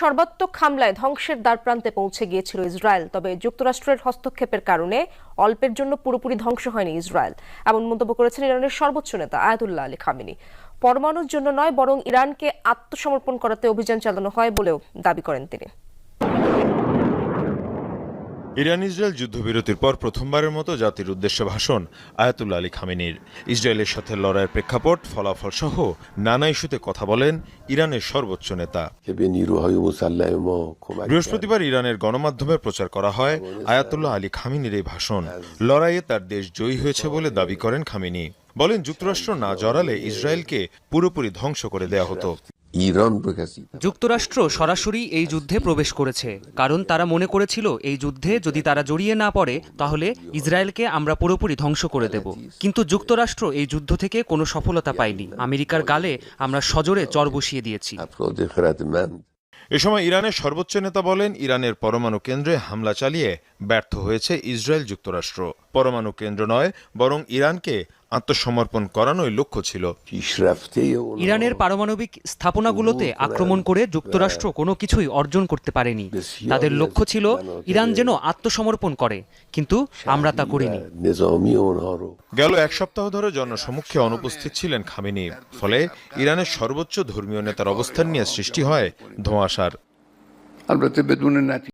সর্বাত্মক হামলায় ধ্বংসের দ্বারপ্রান্তে পৌঁছে গিয়েছিল ইসরায়েল। তবে যুক্তরাষ্ট্রের হস্তক্ষেপের কারণে অল্পের জন্য পুরোপুরি ধ্বংস হয়নি ইসরায়েল, এমন মন্তব্য করেছেন ইরানের সর্বোচ্চ নেতা আয়াতুল্লাহ আলী খামেনি। পরমাণুর জন্য নয়, বরং ইরানকে আত্মসমর্পণ করাতে অভিযান চালানো হয় বলেও দাবি করেন তিনি। ইরান ইসরায়েল যুদ্ধবিরতির পর প্রথমবারের মতো জাতির উদ্দেশ্যে ভাষণ আয়াতুল্লাহ আলী খামেনির। ইসরায়েলের সাথে লড়াইয়ের প্রেক্ষাপট, ফলাফল সহ নানা ইস্যুতে কথা বলেন ইরানের সর্বোচ্চ নেতা। বৃহস্পতিবার ইরানের গণমাধ্যমে প্রচার করা হয় আয়াতুল্লাহ আলী খামেনির এই ভাষণ। লড়াইয়ে তার দেশ জয়ী হয়েছে বলে দাবি করেন খামেনি। বলেন, যুক্তরাষ্ট্র না জড়ালে ইসরায়েলকে পুরোপুরি ধ্বংস করে দেয়া হতো। যুক্তরাষ্ট্র সরাসরি এই যুদ্ধে প্রবেশ করেছে, কারণ তারা মনে করেছিল এই যুদ্ধে যদি তারা জড়িয়ে না পড়ে তাহলে ইসরায়েলকে আমরা পুরোপুরি ধ্বংস করে দেব। কিন্তু যুক্তরাষ্ট্র এই যুদ্ধ থেকে কোনো সফলতা পায়নি। আমেরিকার গালে আমরা সজোরে চর বসিয়ে দিয়েছি। এ সময় ইরানের সর্বোচ্চ নেতা বলেন, ইরানের পরমাণু কেন্দ্রে হামলা চালিয়ে ব্যর্থ হয়েছে ইসরায়েল। যুক্তরাষ্ট্র পরমাণু কেন্দ্র নয়, বরং ইরানকে আত্মসমর্পণ করানোই লক্ষ্য ছিল। ইরানের পারমাণবিক স্থাপনাগুলোতে আক্রমণ করে যুক্তরাষ্ট্র কোনো কিছুই অর্জন করতে পারেনি। তাদের লক্ষ্য ছিল ইরান যেন আত্মসমর্পণ করে, কিন্তু আমরা তা করিনি। গেল এক সপ্তাহ ধরে জনসমক্ষে অনুপস্থিত ছিলেন খামেনি। ফলে ইরানের সর্বোচ্চ ধর্মীয় নেতার অবস্থান নিয়ে সৃষ্টি হয় ধোঁয়াশার।